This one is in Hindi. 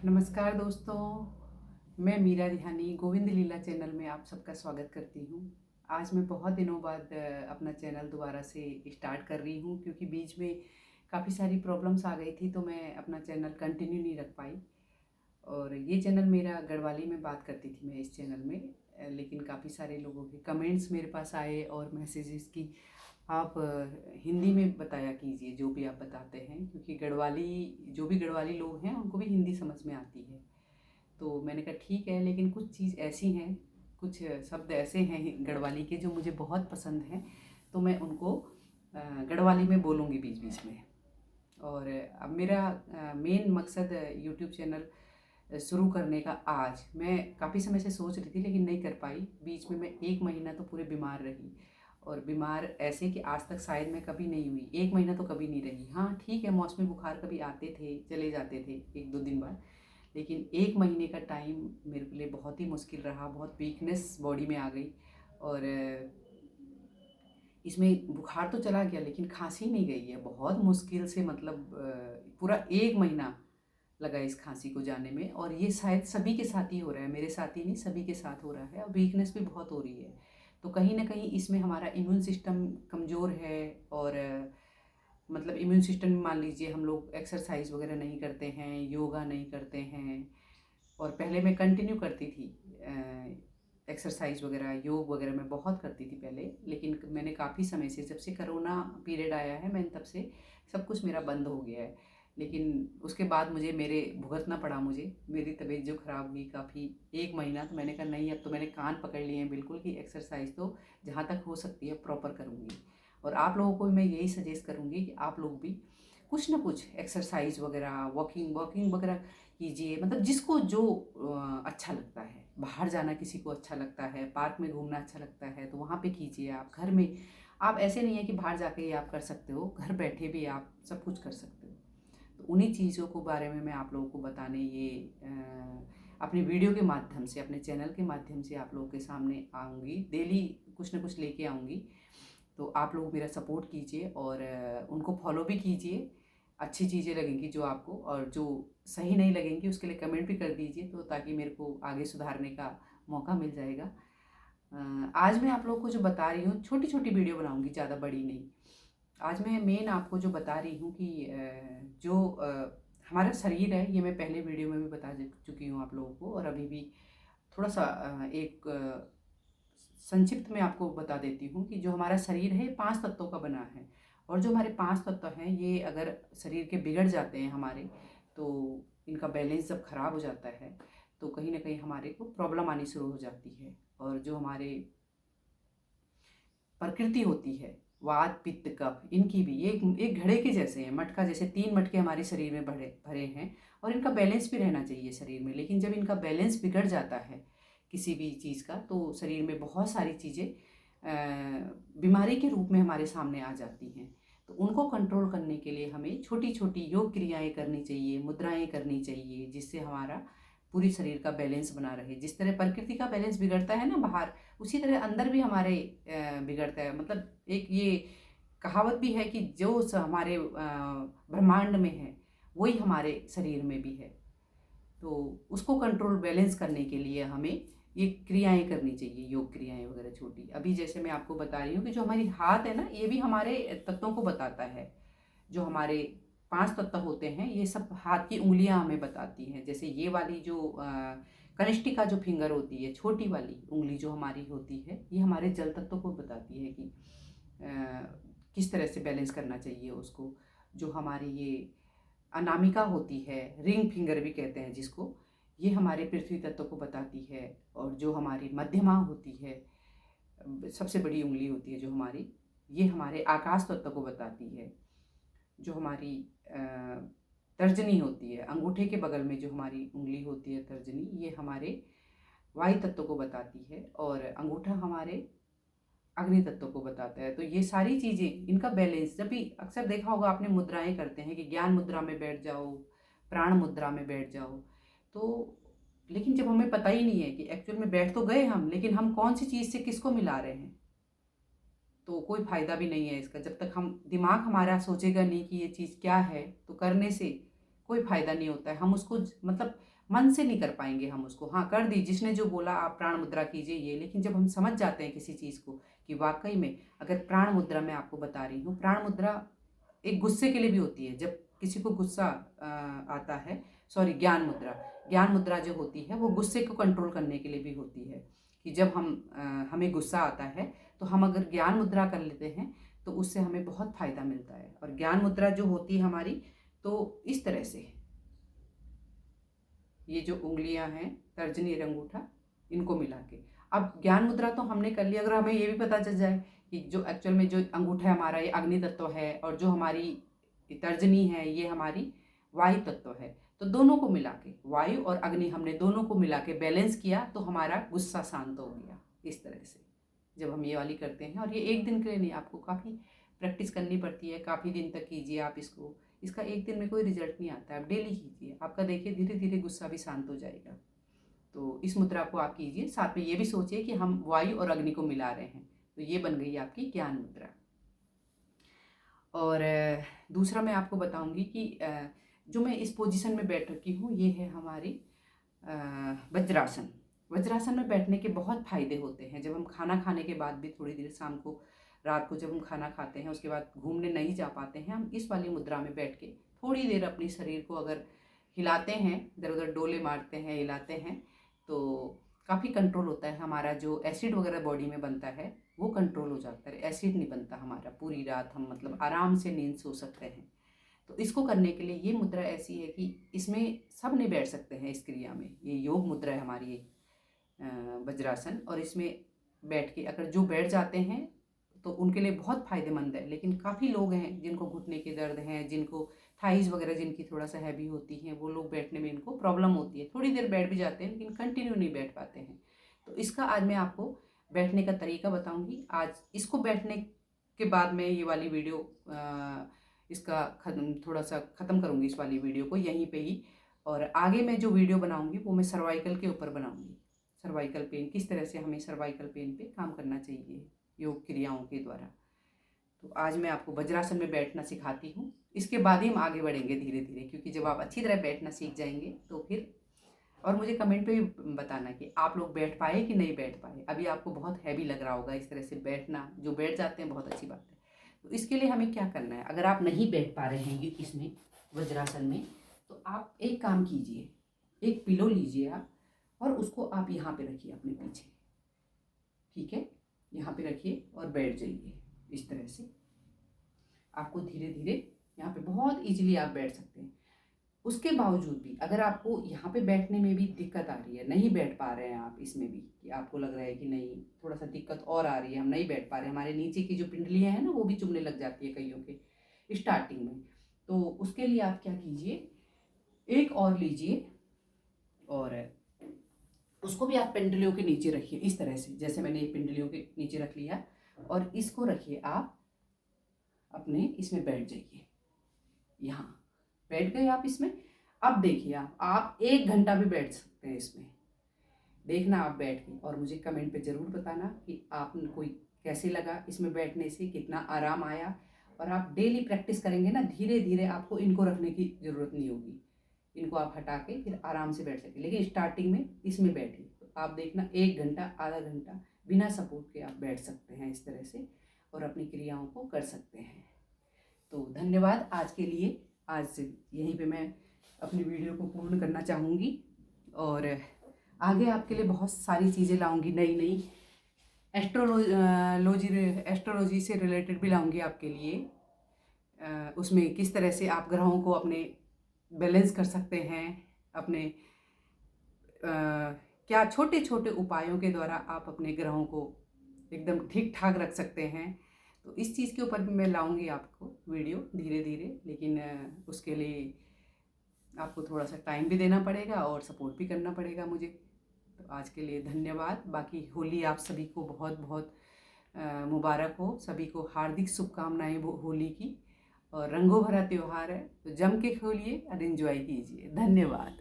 नमस्कार दोस्तों, मैं मीरा रिहानी गोविंद लीला चैनल में आप सबका स्वागत करती हूँ। आज मैं बहुत दिनों बाद अपना चैनल दोबारा से स्टार्ट कर रही हूँ क्योंकि बीच में काफ़ी सारी प्रॉब्लम्स आ गई थी तो मैं अपना चैनल कंटिन्यू नहीं रख पाई। और ये चैनल मेरा गढ़वाली में बात करती थी मैं इस चैनल में, लेकिन काफ़ी सारे लोगों के कमेंट्स मेरे पास आए और मैसेजेस की आप हिंदी में बताया कीजिए जो भी आप बताते हैं, क्योंकि गढ़वाली जो भी गढ़वाली लोग हैं उनको भी हिंदी समझ में आती है। तो मैंने कहा ठीक है, लेकिन कुछ चीज़ ऐसी हैं, कुछ शब्द ऐसे हैं गढ़वाली के जो मुझे बहुत पसंद हैं, तो मैं उनको गढ़वाली में बोलूँगी बीच बीच में। और अब मेरा मेन मकसद यूट्यूब चैनल शुरू करने का, आज मैं काफ़ी समय से सोच रही थी लेकिन नहीं कर पाई। बीच में मैं 1 महीना तो पूरे बीमार रही, और बीमार ऐसे कि आज तक शायद मैं कभी नहीं हुई। 1 महीना तो कभी नहीं रही। हाँ ठीक है, मौसमी बुखार कभी आते थे चले जाते थे 1-2 दिन बाद, लेकिन 1 महीने का टाइम मेरे लिए बहुत ही मुश्किल रहा। बहुत वीकनेस बॉडी में आ गई, और इसमें बुखार तो चला गया लेकिन खांसी नहीं गई है। बहुत मुश्किल से, मतलब पूरा 1 महीना लगा इस खांसी को जाने में। और ये शायद सभी के साथ ही हो रहा है, मेरे साथ ही नहीं, सभी के साथ हो रहा है। और वीकनेस भी बहुत हो रही है, तो कहीं ना कहीं इसमें हमारा इम्यून सिस्टम कमज़ोर है। और मतलब इम्यून सिस्टम में मान लीजिए हम लोग एक्सरसाइज वगैरह नहीं करते हैं, योगा नहीं करते हैं। और पहले मैं कंटिन्यू करती थी एक्सरसाइज वगैरह, योग वगैरह मैं बहुत करती थी पहले, लेकिन मैंने काफ़ी समय से, जब से करोना पीरियड आया है, मैंने तब से सब कुछ मेरा बंद हो गया है। लेकिन उसके बाद मुझे मेरे भुगतना पड़ा, मुझे मेरी तबीयत जो ख़राब हुई काफ़ी 1 महीना, तो मैंने कहा नहीं, अब तो मैंने कान पकड़ लिए हैं बिल्कुल कि एक्सरसाइज तो जहाँ तक हो सकती है प्रॉपर करूँगी। और आप लोगों को मैं यही सजेस्ट करूँगी कि आप लोग भी कुछ ना कुछ एक्सरसाइज वगैरह, वॉकिंग वॉकिंग वगैरह कीजिए। मतलब जिसको जो अच्छा लगता है। बाहर जाना किसी को अच्छा लगता है, पार्क में घूमना अच्छा लगता है, तो वहाँ पे कीजिए। आप घर में, आप ऐसे नहीं है कि बाहर जाके ही आप कर सकते हो, घर बैठे भी आप सब कुछ कर सकते हो। तो उन्हीं चीज़ों को बारे में मैं आप लोगों को बताने ये अपनी वीडियो के माध्यम से, अपने चैनल के माध्यम से आप लोगों के सामने आऊँगी। डेली कुछ ना कुछ लेके आऊँगी। तो आप लोग मेरा सपोर्ट कीजिए और उनको फॉलो भी कीजिए। अच्छी चीज़ें लगेंगी जो आपको, और जो सही नहीं लगेंगी उसके लिए कमेंट भी कर दीजिए, तो ताकि मेरे को आगे सुधारने का मौका मिल जाएगा। आज मैं आप लोगों को जो बता रही हूँ, छोटी छोटी वीडियो बनाऊँगी, ज़्यादा बड़ी नहीं। आज मैं मेन आपको जो बता रही हूँ कि जो हमारा शरीर है, ये मैं पहले वीडियो में भी बता चुकी हूँ आप लोगों को, और अभी भी थोड़ा सा एक संक्षिप्त में आपको बता देती हूँ कि जो हमारा शरीर है 5 तत्वों का बना है। और जो हमारे 5 तत्व हैं, ये अगर शरीर के बिगड़ जाते हैं हमारे, तो इनका बैलेंस जब खराब हो जाता है तो कहीं ना कहीं हमारे को प्रॉब्लम आनी शुरू हो जाती है। और जो हमारे प्रकृति होती है, वात पित्त कफ, इनकी भी एक एक घड़े के जैसे हैं, मटका जैसे 3 मटके हमारे शरीर में भरे भरे हैं। और इनका बैलेंस भी रहना चाहिए शरीर में, लेकिन जब इनका बैलेंस बिगड़ जाता है किसी भी चीज़ का, तो शरीर में बहुत सारी चीज़ें बीमारी के रूप में हमारे सामने आ जाती हैं। तो उनको कंट्रोल करने के लिए हमें छोटी छोटी योग क्रियाएं करनी चाहिए, मुद्राएं करनी चाहिए, जिससे हमारा पूरी शरीर का बैलेंस बना रहे। जिस तरह प्रकृति का बैलेंस बिगड़ता है ना बाहर, उसी तरह अंदर भी हमारे बिगड़ता है। मतलब एक ये कहावत भी है कि जो हमारे ब्रह्मांड में है वही हमारे शरीर में भी है। तो उसको कंट्रोल बैलेंस करने के लिए हमें ये क्रियाएं करनी चाहिए, योग क्रियाएं वगैरह छोटी। अभी जैसे मैं आपको बता रही हूँ कि जो हमारी हाथ है ना, ये भी हमारे तत्वों को बताता है। जो हमारे 5 तत्व होते हैं, ये सब हाथ की उंगलियां हमें बताती हैं। जैसे ये वाली जो कनिष्ठिका जो फिंगर होती है, छोटी वाली उंगली जो हमारी होती है, ये हमारे जल तत्व को बताती है कि किस तरह से बैलेंस करना चाहिए उसको। जो हमारी ये अनामिका होती है, रिंग फिंगर भी कहते हैं जिसको, ये हमारे पृथ्वी तत्व को बताती है। और जो हमारी मध्यमा होती है, सबसे बड़ी उंगली होती है जो हमारी, ये हमारे आकाश तत्व को बताती है। जो हमारी तर्जनी होती है, अंगूठे के बगल में जो हमारी उंगली होती है तर्जनी, ये हमारे वायु तत्व को बताती है। और अंगूठा हमारे अग्नि तत्व को बताता है। तो ये सारी चीज़ें, इनका बैलेंस, जब भी अक्सर देखा होगा आपने मुद्राएं करते हैं कि ज्ञान मुद्रा में बैठ जाओ, प्राण मुद्रा में बैठ जाओ, तो लेकिन जब हमें पता ही नहीं है कि एक्चुअल में बैठ तो गए हम, लेकिन हम कौन सी चीज़ से किसको मिला रहे हैं, तो कोई फ़ायदा भी नहीं है इसका। जब तक हम, दिमाग हमारा सोचेगा नहीं कि ये चीज़ क्या है, तो करने से कोई फ़ायदा नहीं होता है। हम उसको मतलब मन से नहीं कर पाएंगे हम उसको। हाँ, कर दी, जिसने जो बोला आप प्राण मुद्रा कीजिए ये, लेकिन जब हम समझ जाते हैं किसी चीज़ को कि वाकई में, अगर प्राण मुद्रा मैं आपको बता रही हूँ, प्राण मुद्रा एक गुस्से के लिए भी होती है। जब किसी को गुस्सा आता है, सॉरी, ज्ञान मुद्रा, ज्ञान मुद्रा जो होती है वो गुस्से को कंट्रोल करने के लिए भी होती है। कि जब हमें गुस्सा आता है तो हम अगर ज्ञान मुद्रा कर लेते हैं तो उससे हमें बहुत फ़ायदा मिलता है। और ज्ञान मुद्रा जो होती है हमारी, तो इस तरह से, ये जो उंगलियां हैं, तर्जनी और अंगूठा, इनको मिला के, अब ज्ञान मुद्रा तो हमने कर लिया। अगर हमें ये भी पता चल जाए कि जो एक्चुअल में जो अंगूठा है हमारा, ये अग्नि तत्व है, और जो हमारी तर्जनी है ये हमारी वायु तत्व है, तो दोनों को मिला के, वायु और अग्नि, हमने दोनों को मिला के बैलेंस किया तो हमारा गुस्सा शांत हो गया। इस तरह से जब हम ये वाली करते हैं, और ये एक दिन के लिए नहीं, आपको काफ़ी प्रैक्टिस करनी पड़ती है, काफ़ी दिन तक कीजिए आप इसको। इसका एक दिन में कोई रिजल्ट नहीं आता है, आप डेली कीजिए, आपका देखिए धीरे धीरे गुस्सा भी शांत हो जाएगा। तो इस मुद्रा को आप कीजिए, साथ में ये भी सोचिए कि हम वायु और अग्नि को मिला रहे हैं, तो ये बन गई आपकी ज्ञान मुद्रा। और दूसरा मैं आपको बताऊंगी कि जो मैं इस पोजीशन में बैठ रखी हूँ, ये है हमारी वज्रासन। वज्रासन में बैठने के बहुत फ़ायदे होते हैं। जब हम खाना खाने के बाद भी थोड़ी देर, शाम को, रात को जब हम खाना खाते हैं उसके बाद घूमने नहीं जा पाते हैं, हम इस वाली मुद्रा में बैठ के थोड़ी देर अपने शरीर को अगर हिलाते हैं, इधर उधर डोले मारते हैं, हिलाते हैं, तो काफ़ी कंट्रोल होता है। हमारा जो एसिड वगैरह बॉडी में बनता है वो कंट्रोल हो जाता है, एसिड नहीं बनता हमारा। पूरी रात हम मतलब आराम से नींद सो सकते हैं। तो इसको करने के लिए ये मुद्रा ऐसी है कि इसमें सब नहीं बैठ सकते हैं इस क्रिया में। ये योग मुद्रा है हमारी वज्रासन, और इसमें बैठ के अगर जो बैठ जाते हैं तो उनके लिए बहुत फ़ायदेमंद है। लेकिन काफ़ी लोग हैं जिनको घुटने के दर्द हैं, जिनको थाइज़ वगैरह जिनकी थोड़ा सा हैवी होती हैं, वो लोग बैठने में इनको प्रॉब्लम होती है। थोड़ी देर बैठ भी जाते हैं लेकिन कंटिन्यू नहीं बैठ पाते हैं। तो इसका आज मैं आपको बैठने का तरीका बताऊंगी। आज इसको बैठने के बाद मैं ये वाली वीडियो इसका थोड़ा सा ख़त्म करूँगी, इस वाली वीडियो को यहीं पे ही। और आगे मैं जो वीडियो बनाऊँगी वो मैं सर्वाइकल के ऊपर बनाऊँगी। सर्वाइकल पेन, किस तरह से हमें सर्वाइकल पेन पे काम करना चाहिए योग क्रियाओं के द्वारा। तो आज मैं आपको वज्रासन में बैठना सिखाती हूँ। इसके बाद ही हम आगे बढ़ेंगे धीरे धीरे, क्योंकि जब आप अच्छी तरह बैठना सीख जाएंगे तो फिर, और मुझे कमेंट पे भी बताना कि आप लोग बैठ पाए कि नहीं बैठ पाए। अभी आपको बहुत हैवी लग रहा होगा इस तरह से बैठना, जो बैठ जाते हैं बहुत अच्छी बात है। तो इसके लिए हमें क्या करना है, अगर आप नहीं बैठ पा रहे हैं इसमें वज्रासन में, तो आप एक काम कीजिए, एक पिलो लीजिए आप, और उसको आप यहाँ पे रखिए अपने पीछे, ठीक है, यहाँ पे रखिए और बैठ जाइए इस तरह से। आपको धीरे धीरे यहाँ पे बहुत इजीली आप बैठ सकते हैं। उसके बावजूद भी अगर आपको यहाँ पे बैठने में भी दिक्कत आ रही है, नहीं बैठ पा रहे हैं आप इसमें भी, कि आपको लग रहा है कि नहीं, थोड़ा सा दिक्कत और आ रही है, हम नहीं बैठ पा रहे, हमारे नीचे की जो पिंडलियाँ हैं ना वो भी चुभने लग जाती है कईयों के स्टार्टिंग में, तो उसके लिए आप क्या कीजिए, एक और लीजिए और उसको भी आप पिंडलियों के नीचे रखिए इस तरह से, जैसे मैंने ये पिंडलियों के नीचे रख लिया, और इसको रखिए आप अपने, इसमें बैठ जाइए, यहाँ बैठ गए आप इसमें। अब देखिए आप 1 घंटा भी बैठ सकते हैं इसमें, देखना आप बैठ के, और मुझे कमेंट पे ज़रूर बताना कि आपको कैसे लगा इसमें बैठने से, कितना आराम आया। और आप डेली प्रैक्टिस करेंगे ना, धीरे धीरे आपको इनको रखने की ज़रूरत नहीं होगी, इनको आप हटा के फिर आराम से बैठ सकते, लेकिन स्टार्टिंग में इसमें बैठिए। तो आप देखना 1 घंटा, आधा घंटा बिना सपोर्ट के आप बैठ सकते हैं इस तरह से, और अपनी क्रियाओं को कर सकते हैं। तो धन्यवाद आज के लिए। आज यहीं पे मैं अपनी वीडियो को पूर्ण करना चाहूँगी, और आगे आपके लिए बहुत सारी चीज़ें लाऊंगी, नई नई एस्ट्रोलॉजी से रिलेटेड भी लाऊंगी आपके लिए। उसमें किस तरह से आप ग्रहों को अपने बैलेंस कर सकते हैं, अपने क्या छोटे छोटे उपायों के द्वारा आप अपने ग्रहों को एकदम ठीक ठाक रख सकते हैं। तो इस चीज़ के ऊपर भी मैं लाऊंगी आपको वीडियो धीरे धीरे, लेकिन उसके लिए आपको थोड़ा सा टाइम भी देना पड़ेगा और सपोर्ट भी करना पड़ेगा मुझे। तो आज के लिए धन्यवाद। बाकी होली आप सभी को बहुत बहुत मुबारक हो, सभी को हार्दिक शुभकामनाएं होली की, और रंगों भरा त्यौहार है, तो जम के खेलिए और एंजॉय कीजिए। धन्यवाद।